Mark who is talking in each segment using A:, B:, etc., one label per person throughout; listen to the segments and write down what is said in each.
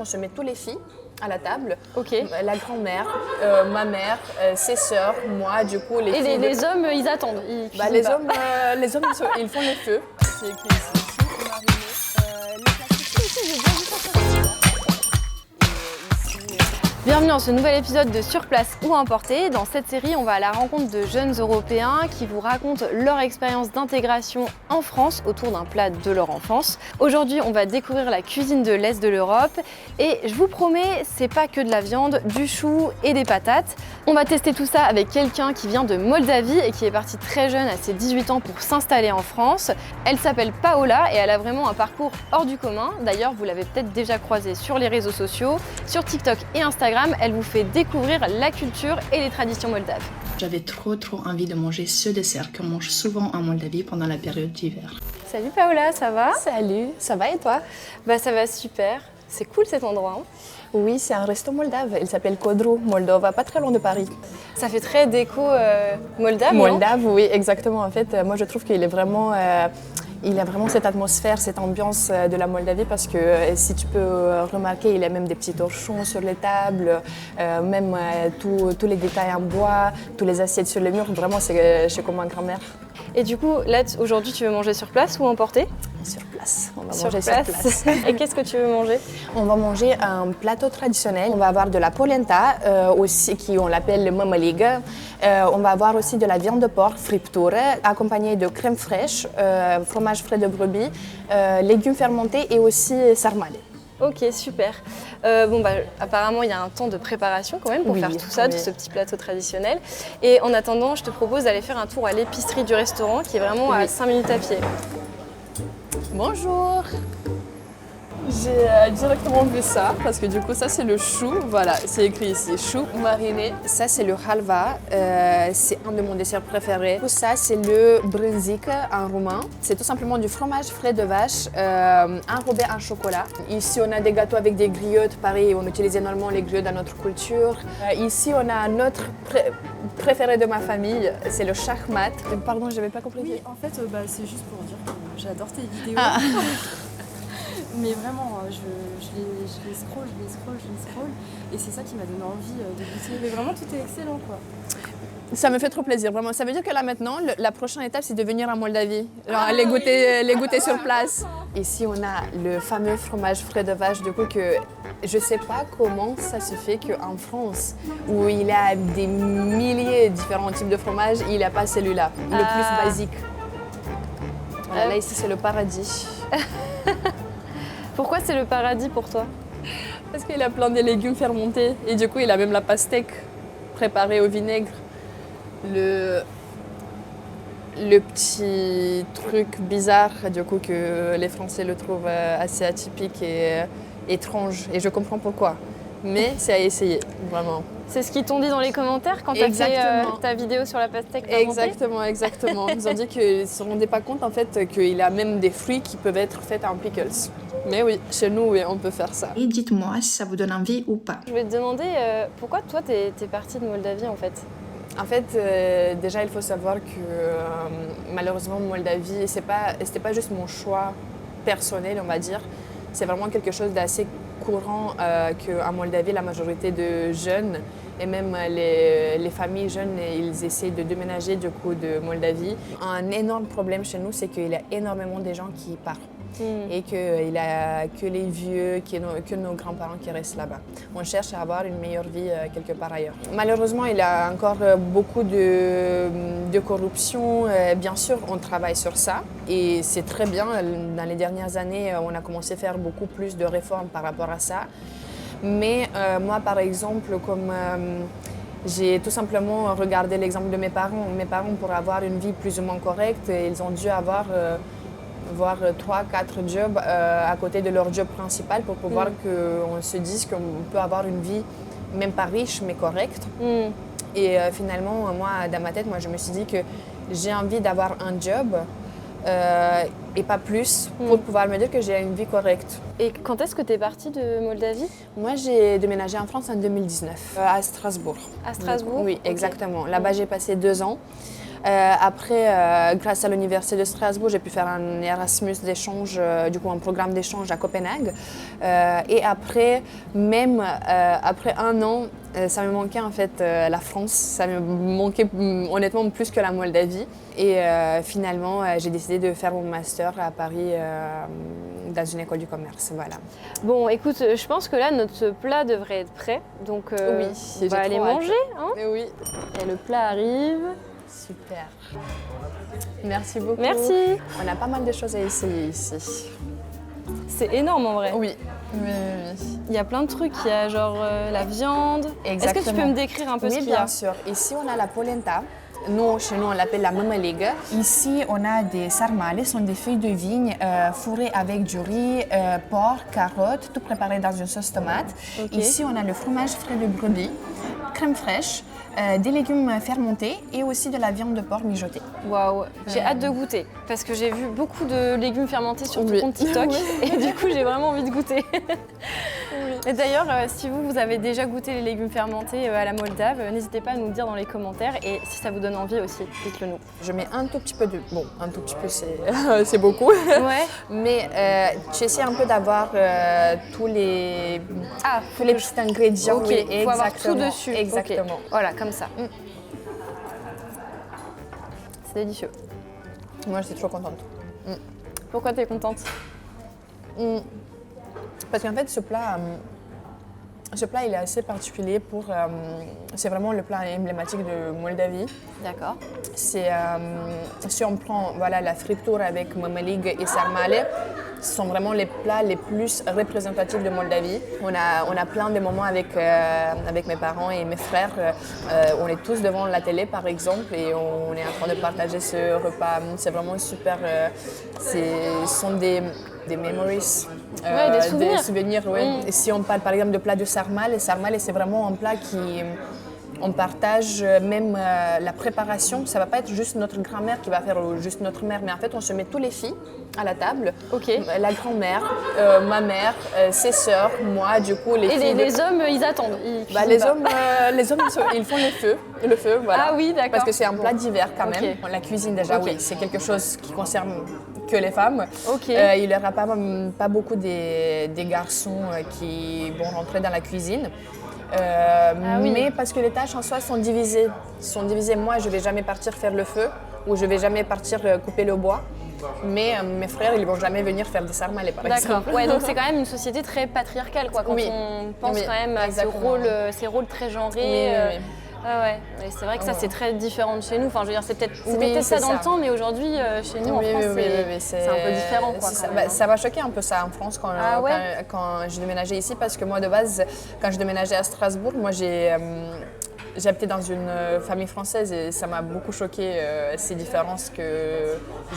A: On se met tous les filles à la table,
B: Ok.
A: La grand-mère, ma mère, ses sœurs, moi, du coup les
B: Et
A: filles.
B: les hommes, ils attendent. Ils
A: Les
B: cuisinent
A: hommes, ils font le feu. C'est écrit ici, chou mariné. Le plastique.
B: Bienvenue dans ce nouvel épisode de Sur place ou importé. Dans cette série, on va à la rencontre de jeunes Européens qui vous racontent leur expérience d'intégration en France autour d'un plat de leur enfance. Aujourd'hui, on va découvrir la cuisine de l'Est de l'Europe et je vous promets, c'est pas que de la viande, du chou et des patates. On va tester tout ça avec quelqu'un qui vient de Moldavie et qui est parti très jeune, à ses 18 ans, pour s'installer en France. Elle s'appelle Paola et elle a vraiment un parcours hors du commun. D'ailleurs, vous l'avez peut-être déjà croisée sur les réseaux sociaux, sur TikTok et Instagram. Elle vous fait découvrir la culture et les traditions moldaves.
C: J'avais trop envie de manger ce dessert qu'on mange souvent en Moldavie pendant la période d'hiver.
B: Salut Paola, ça va?
A: Salut, ça va et toi?
B: Bah ça va super, c'est cool cet endroit. Hein.
A: Oui, c'est un resto moldave, il s'appelle Codru, Moldova, pas très loin de Paris.
B: Ça fait très déco moldave,
A: Moldave, oui, exactement. En fait, moi je trouve qu'il est vraiment... il a vraiment cette atmosphère, cette ambiance de la Moldavie parce que si tu peux remarquer, il y a même des petits torchons sur les tables, même tous les détails en bois, tous les assiettes sur les murs. Vraiment, c'est chez comme ma grand-mère.
B: Et du coup, là, aujourd'hui, tu veux manger sur place ou emporter?
A: Sur place. On va
B: Sur
A: manger
B: place.
A: sur place.
B: Et qu'est-ce que tu veux manger?
A: On va manger un plateau traditionnel. On va avoir de la polenta, aussi, on l'appelle le mămăligă. On va avoir aussi de la viande de porc, friptură, accompagnée de crème fraîche, fromage frais de brebis, légumes fermentés et aussi sarmale.
B: Ok, super. Apparemment, il y a un temps de préparation quand même pour faire tout ça, de ce petit plateau traditionnel. Et en attendant, je te propose d'aller faire un tour à l'épicerie du restaurant qui est vraiment à 5 minutes à pied.
A: Bonjour. J'ai directement vu ça parce que du coup ça c'est le chou, voilà, c'est écrit ici, chou mariné. Ça c'est le halva, c'est un de mes desserts préférés. Ça c'est le brânzic en roumain. C'est tout simplement du fromage frais de vache enrobé en chocolat. Ici on a des gâteaux avec des griottes, pareil, on utilise énormément les griottes dans notre culture. Ici on a notre préféré de ma famille, c'est le shahmat. Pardon, j'avais pas compris.
D: Oui, en fait, c'est juste pour dire que j'adore tes vidéos. Mais vraiment, je les scroll. Et c'est ça qui m'a donné envie de goûter. Mais vraiment, tout est excellent, quoi.
A: Ça me fait trop plaisir, vraiment. Ça veut dire que là maintenant, la prochaine étape, c'est de venir en Moldavie, les goûter sur place. Ici, on a le fameux fromage frais de vache, du coup, que je ne sais pas comment ça se fait qu'en France, où il y a des milliers de différents types de fromages, il n'y a pas celui-là, le plus basique. Voilà, là, ici, c'est le paradis.
B: Pourquoi c'est le paradis pour toi?
A: Parce qu'il a plein de légumes fermentés et du coup, il a même la pastèque préparée au vinaigre. Le petit truc bizarre, du coup, que les Français le trouvent assez atypique et étrange. Et je comprends pourquoi. Mais c'est à essayer, vraiment.
B: C'est ce qu'ils t'ont dit dans les commentaires quand tu as fait ta vidéo sur la pastèque fermentée?
A: Exactement. Ils ont dit qu'ils ne se rendaient pas compte en fait qu'il a même des fruits qui peuvent être faits en pickles. Mais oui, chez nous, oui, on peut faire ça.
C: Et dites-moi si ça vous donne envie ou pas.
B: Je vais te demander pourquoi toi t'es partie de Moldavie en fait?
A: En fait, déjà, il faut savoir que malheureusement, Moldavie, c'était pas juste mon choix personnel, on va dire. C'est vraiment quelque chose d'assez courant qu'en Moldavie, la majorité de jeunes et même les familles jeunes, ils essaient de déménager du coup de Moldavie. Un énorme problème chez nous, c'est qu'il y a énormément de gens qui partent. Et qu'il n'y a que les vieux, que nos grands-parents qui restent là-bas. On cherche à avoir une meilleure vie quelque part ailleurs. Malheureusement, il y a encore beaucoup de corruption. Bien sûr, on travaille sur ça et c'est très bien. Dans les dernières années, on a commencé à faire beaucoup plus de réformes par rapport à ça. Mais moi, par exemple, comme j'ai tout simplement regardé l'exemple de mes parents. Mes parents, pour avoir une vie plus ou moins correcte, ils ont dû avoir voire 3-4 jobs à côté de leur job principal pour pouvoir qu'on se dise qu'on peut avoir une vie, même pas riche, mais correcte. Et finalement, moi, dans ma tête, je me suis dit que j'ai envie d'avoir un job et pas plus pour pouvoir me dire que j'ai une vie correcte.
B: Et quand est-ce que tu es partie de Moldavie?
A: Moi, j'ai déménagé en France en 2019, à Strasbourg.
B: À Strasbourg?
A: Oui, exactement. Là-bas, j'ai passé 2 ans. Après, grâce à l'Université de Strasbourg, j'ai pu faire un Erasmus d'échange, du coup un programme d'échange à Copenhague. Et après, même après 1 an, ça me manquait en fait la France, ça me manquait honnêtement plus que la Moldavie. Et finalement, j'ai décidé de faire mon master à Paris dans une école du commerce. Voilà.
B: Bon, écoute, je pense que là, notre plat devrait être prêt. Donc,
A: Oui,
B: on va aller manger. Hein,
A: oui.
B: et le plat arrive.
A: Super. Merci beaucoup.
B: Merci.
A: On a pas mal de choses à essayer ici.
B: C'est énorme en vrai.
A: Oui.
B: Il y a plein de trucs. Il y a genre la viande. Est-ce que tu peux me décrire un peu ce
A: Oui,
B: qu'il y a?
A: bien sûr. Ici, on a la polenta. Nous, chez nous, on l'appelle la mămăligă. Ici, on a des sarmales, ce sont des feuilles de vigne fourrées avec du riz, porc, carottes, tout préparé dans une sauce tomate.
B: Okay.
A: Ici, on a le fromage frais de brebis, crème fraîche, des légumes fermentés et aussi de la viande de porc mijotée.
B: Waouh, j'ai hâte de goûter parce que j'ai vu beaucoup de légumes fermentés sur ton
A: Oui.
B: compte TikTok et du coup j'ai vraiment envie de goûter. Et d'ailleurs, si vous avez déjà goûté les légumes fermentés à la Moldave, n'hésitez pas à nous le dire dans les commentaires et si ça vous donne envie aussi, dites-le nous.
A: Je mets un tout petit peu de... Bon, un tout petit peu, c'est beaucoup.
B: Ouais.
A: Mais j'essaie un peu d'avoir tous les petits ingrédients.
B: Ok,
A: Oui,
B: il faut avoir tout
A: exactement,
B: dessus.
A: Exactement.
B: Ok. Voilà, comme ça. C'est délicieux.
A: Moi, je suis trop contente.
B: Pourquoi tu es contente?
A: Parce qu'en fait, ce plat, il est assez particulier pour... c'est vraiment le plat emblématique de Moldavie.
B: D'accord.
A: C'est, si on prend voilà, la friture avec mămăligă et sarmale, ce sont vraiment les plats les plus représentatifs de Moldavie. On a plein de moments avec mes parents et mes frères. On est tous devant la télé, par exemple, et on est en train de partager ce repas. C'est vraiment super. Ce sont des memories.
B: Ouais, des souvenirs.
A: Ouais. Et si on parle par exemple de plat de sarmale, c'est vraiment un plat qui... On partage même la préparation. Ça ne va pas être juste notre grand-mère qui va faire ou juste notre mère, mais en fait, on se met tous les filles à la table.
B: Ok.
A: La grand-mère, ma mère, ses sœurs, moi, du coup, les filles.
B: Et les hommes, ils attendent.
A: Les hommes, ils font le feu, voilà.
B: Ah oui, d'accord.
A: Parce que c'est un plat d'hiver quand même.
B: Ok.
A: La cuisine, déjà, oui, c'est quelque chose qui concerne que les femmes.
B: Ok.
A: Il n'y aura pas beaucoup des garçons qui vont rentrer dans la cuisine.
B: Oui.
A: Mais parce que les tâches en soi sont divisées. Moi, je ne vais jamais partir faire le feu ou je ne vais jamais partir couper le bois. Mais mes frères, ils ne vont jamais venir faire des sarmales, par exemple.
B: D'accord. Ouais, donc c'est quand même une société très patriarcale, quoi. Quand on pense quand même à ces rôles très genrés.
A: Oui.
B: Ouais. Et c'est vrai que ça, c'est très différent de chez nous. Enfin, je veux dire, c'était peut-être ça
A: c'est
B: dans le temps, mais aujourd'hui, chez nous, en France, c'est un peu différent, quoi.
A: Ça m'a choqué un peu ça en France quand j'ai déménagé ici, parce que moi, de base, quand je déménageais à Strasbourg, moi, j'ai habité dans une famille française et ça m'a beaucoup choqué ces différences que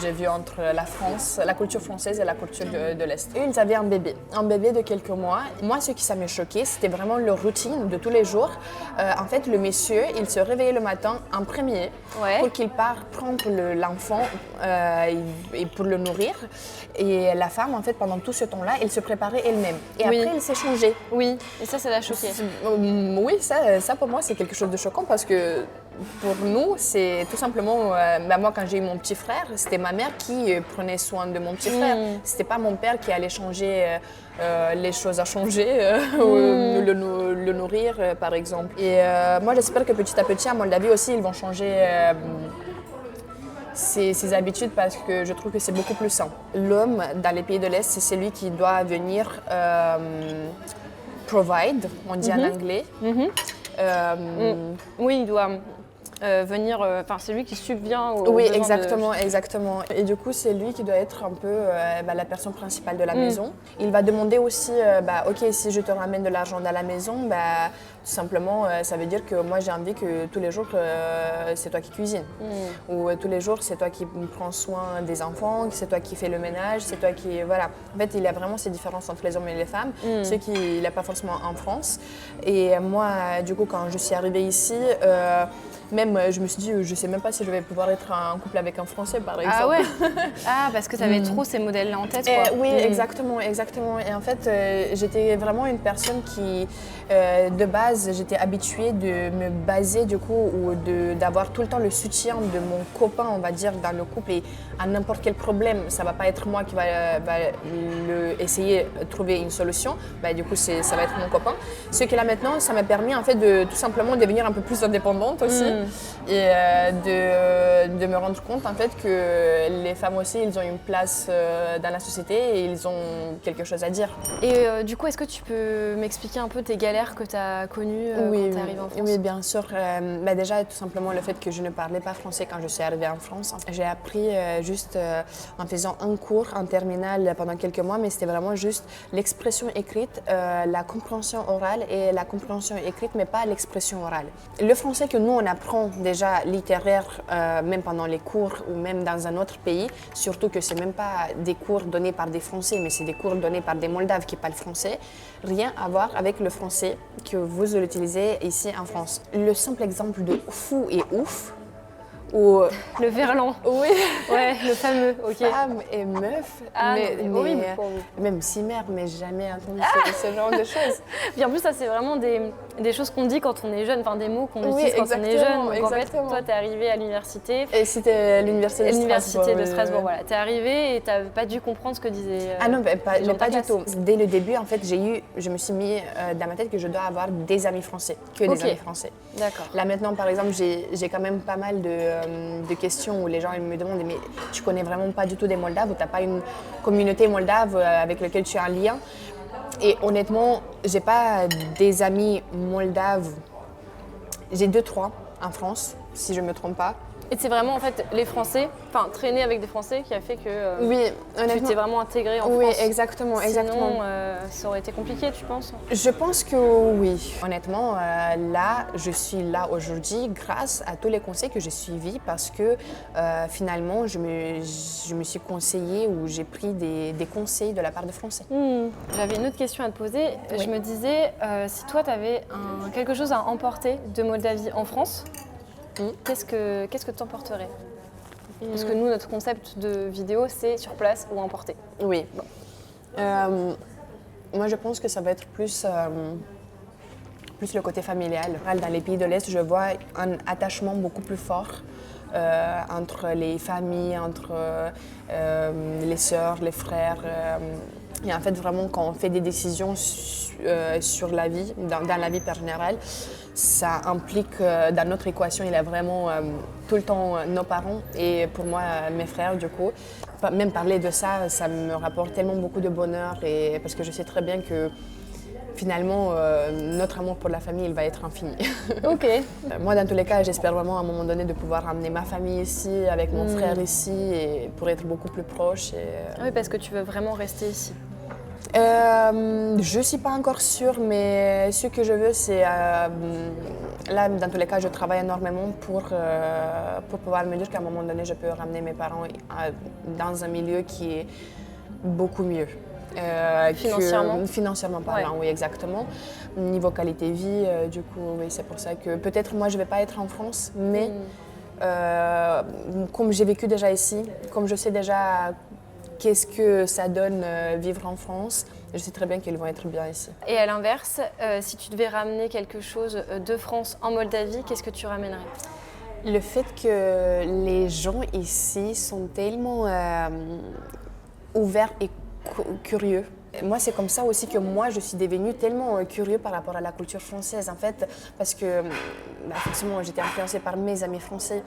A: j'ai vues entre la France, la culture française et la culture de l'Est. Et ils avaient un bébé de quelques mois. Moi, ce qui ça m'a choqué, c'était vraiment leur routine de tous les jours. En fait, le monsieur, il se réveillait le matin en premier pour qu'il parte prendre l'enfant et pour le nourrir. Et la femme, en fait, pendant tout ce temps-là, elle se préparait elle-même. Et après, elle s'est changée.
B: Oui, et ça l'a choqué.
A: Oui, ça pour moi, c'est quelque chose de choquant parce que pour nous, c'est tout simplement, moi quand j'ai eu mon petit frère, c'était ma mère qui prenait soin de mon petit frère. C'était pas mon père qui allait changer les choses à changer, le nourrir par exemple. Et moi j'espère que petit à petit à Moldavie aussi, ils vont changer ses habitudes parce que je trouve que c'est beaucoup plus sain. L'homme dans les pays de l'Est, c'est celui qui doit venir provide, on dit en anglais.
B: Oui, il doit venir, c'est lui qui subvient aux
A: Oui,
B: besoins
A: exactement. Et du coup, c'est lui qui doit être un peu la personne principale de la maison. Il va demander aussi, ok, si je te ramène de l'argent dans la maison, tout simplement, ça veut dire que moi j'ai envie que tous les jours, c'est toi qui cuisines. Ou tous les jours, c'est toi qui prends soin des enfants, c'est toi qui fais le ménage, c'est toi qui... Voilà. En fait, il y a vraiment ces différences entre les hommes et les femmes, ce qu'il n'y a pas forcément en France. Et moi, du coup, quand je suis arrivée ici, même même, je me suis dit, je sais même pas si je vais pouvoir être en couple avec un Français, par exemple.
B: Ah ouais. Ah, parce que tu avais trop ces modèles-là en tête, quoi.
A: Oui, exactement. Et en fait, j'étais vraiment une personne qui, de base, j'étais habituée de me baser du coup, ou d'avoir tout le temps le soutien de mon copain, on va dire, dans le couple. Et à n'importe quel problème, ça va pas être moi qui va essayer de trouver une solution. Du coup, ça va être mon copain. Ce qui là maintenant, ça m'a permis en fait de tout simplement devenir un peu plus indépendante aussi et de me rendre compte en fait que les femmes aussi, ils ont une place dans la société et ils ont quelque chose à dire.
B: Et du coup, est-ce que tu peux m'expliquer un peu tes galères que tu as connues quand tu es arrivée en France?
A: Oui, bien sûr. Déjà, tout simplement le fait que je ne parlais pas français quand je suis arrivée en France. J'ai appris juste en faisant un cours en terminale pendant quelques mois, mais c'était vraiment juste l'expression écrite, la compréhension orale et la compréhension écrite, mais pas l'expression orale. Le français que nous, on apprend déjà littéraire, même pendant les cours ou même dans un autre pays, surtout que c'est même pas des cours donnés par des Français, mais c'est des cours donnés par des Moldaves qui parlent français, rien à voir avec le français que vous utilisez ici en France. Le simple exemple de fou et ouf, ou
B: le verlan.
A: Oui.
B: Ouais, le fameux. Ok.
A: Femme et meuf.
B: Ah, horrible pour vous.
A: Même si mère, mais jamais entendu ce genre de choses.
B: Puis en plus, ça, c'est vraiment des choses qu'on dit quand on est jeune, enfin des mots qu'on utilise quand on est jeune. Donc en fait, toi, t'es arrivée à l'université.
A: Et c'était l'université de Strasbourg.
B: L'université de Strasbourg, voilà. T'es arrivée et t'as pas dû comprendre ce que disait.
A: Ah non, pas du tout. Dès le début, en fait, je me suis mis dans ma tête que je dois avoir des amis français, que des amis français.
B: D'accord.
A: Là maintenant, par exemple, j'ai quand même pas mal de questions où les gens ils me demandent mais tu connais vraiment pas du tout des Moldaves ou t'as pas une communauté moldave avec laquelle tu as un lien. Et honnêtement, j'ai pas des amis moldaves. J'ai 2-3 en France, si je me trompe pas.
B: Et c'est vraiment en fait les Français, enfin traîner avec des Français qui a fait que
A: oui,
B: tu t'es vraiment intégrée en France.
A: Oui, exactement.
B: Sinon, ça aurait été compliqué, tu penses?
A: Je pense que oui. Honnêtement, là, je suis là aujourd'hui grâce à tous les conseils que j'ai suivis parce que finalement, je me suis conseillée ou j'ai pris des conseils de la part de Français.
B: J'avais une autre question à te poser. Oui. Je me disais, si toi, tu avais quelque chose à emporter de Moldavie en France, qu'est-ce que tu emporterais? Parce que nous, notre concept de vidéo, c'est sur place ou emporter.
A: Oui. Bon. Moi, je pense que ça va être plus le côté familial. Dans les pays de l'Est, je vois un attachement beaucoup plus fort entre les familles, entre les sœurs, les frères. Et en fait, vraiment, quand on fait des décisions sur la vie, dans la vie générale, ça implique, dans notre équation, il y a vraiment tout le temps nos parents et pour moi, mes frères, du coup. Même parler de ça, ça me rapporte tellement beaucoup de bonheur et parce que je sais très bien que finalement, notre amour pour la famille, il va être infini.
B: Ok.
A: Moi, dans tous les cas, j'espère vraiment à un moment donné de pouvoir ramener ma famille ici, avec mon frère ici, et pour être beaucoup plus proche.
B: Oui, parce que tu veux vraiment rester ici.
A: Je ne suis pas encore sûre, mais ce que je veux, c'est... là, dans tous les cas, je travaille énormément pour pouvoir me dire qu'à un moment donné, je peux ramener mes parents dans un milieu qui est beaucoup mieux. Financièrement parlant, oui, exactement. Niveau qualité de vie, du coup, oui, c'est pour ça que peut-être moi, je ne vais pas être en France, mais comme j'ai vécu déjà ici, comme je sais déjà qu'est-ce que ça donne vivre en France, je sais très bien qu'ils vont être bien ici.
B: Et à l'inverse, si tu devais ramener quelque chose de France en Moldavie, qu'est-ce que tu ramènerais?
A: Le fait que les gens ici sont tellement ouverts et curieux. Moi, c'est comme ça aussi que moi, je suis devenue tellement curieux par rapport à la culture française, en fait, parce que, effectivement, j'étais influencée par mes amis français.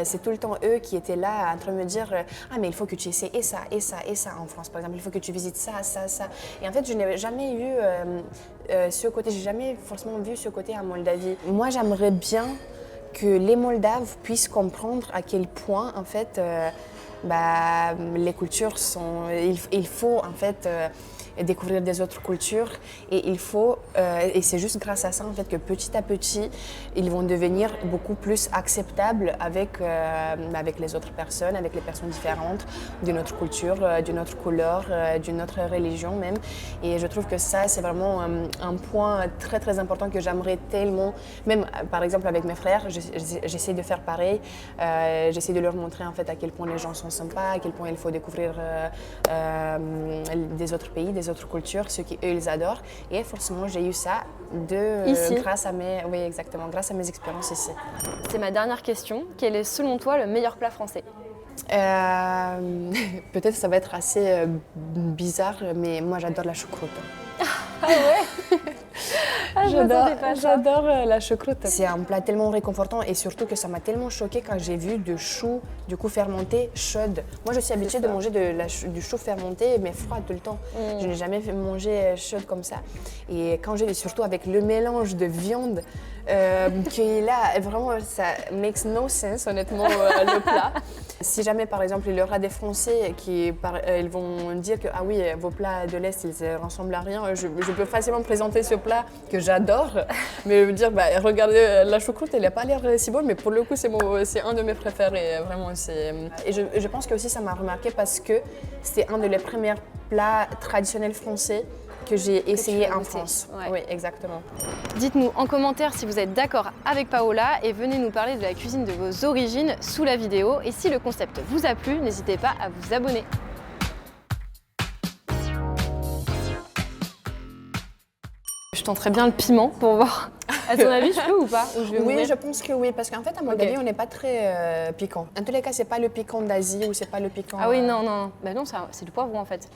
A: C'est tout le temps eux qui étaient là en train de me dire « Ah, mais il faut que tu essaies et ça, et ça, et ça en France, par exemple. Il faut que tu visites ça, ça, ça. » Et en fait, je n'ai jamais eu ce côté, j'ai jamais forcément vu ce côté en Moldavie. Moi, j'aimerais bien que les Moldaves puissent comprendre à quel point, en fait, les cultures sont... Il faut en fait découvrir des autres cultures et il faut... et c'est juste grâce à ça en fait que petit à petit, ils vont devenir beaucoup plus acceptables avec les autres personnes, avec les personnes différentes d'une autre culture, d'une autre couleur, d'une autre religion même. Et je trouve que ça, c'est vraiment un point très très important que j'aimerais tellement, même par exemple avec mes frères, j'essaie de faire pareil, j'essaie de leur montrer en fait à quel point les gens sont sympas, à quel point il faut découvrir des autres pays, des autres cultures, ce qu'eux ils adorent. Et forcément j'ai eu ça grâce à mes expériences ici.
B: C'est ma dernière question. Quel est selon toi le meilleur plat français?
A: Peut-être ça va être assez bizarre, mais moi j'adore la choucroute.
B: Ah ouais.
A: J'adore la choucroute. C'est un plat tellement réconfortant et surtout que ça m'a tellement choquée quand j'ai vu du chou fermenté chaude. Moi je suis habituée de manger du chou fermenté mais froid tout le temps. Je n'ai jamais mangé chaude comme ça. Et quand j'ai surtout avec le mélange de viande qui est là, vraiment ça makes no sense honnêtement le plat. Si jamais par exemple il y aura des Français ils vont dire que ah oui vos plats de l'Est ils ne ressemblent à rien, je peux facilement présenter ce plat que j'adore, mais me dire regardez la choucroute elle n'a pas l'air si bonne, mais pour le coup c'est un de mes préférés vraiment. Et je pense que aussi ça m'a remarqué parce que c'est un de les premiers plats traditionnels français que j'ai essayé en France.
B: Ouais.
A: Oui, exactement.
B: Dites-nous en commentaire si vous êtes d'accord avec Paola et venez nous parler de la cuisine de vos origines sous la vidéo. Et si le concept vous a plu, n'hésitez pas à vous abonner. Je tenterai bien le piment pour voir. À ton avis, je peux ou pas?
A: Oui, je pense que oui, parce qu'en fait, à Moldavie, on n'est pas très piquant. En tous les cas, c'est pas le piquant d'Asie ou c'est pas le piquant...
B: Ah oui, non. Bah non, c'est du poivron en fait.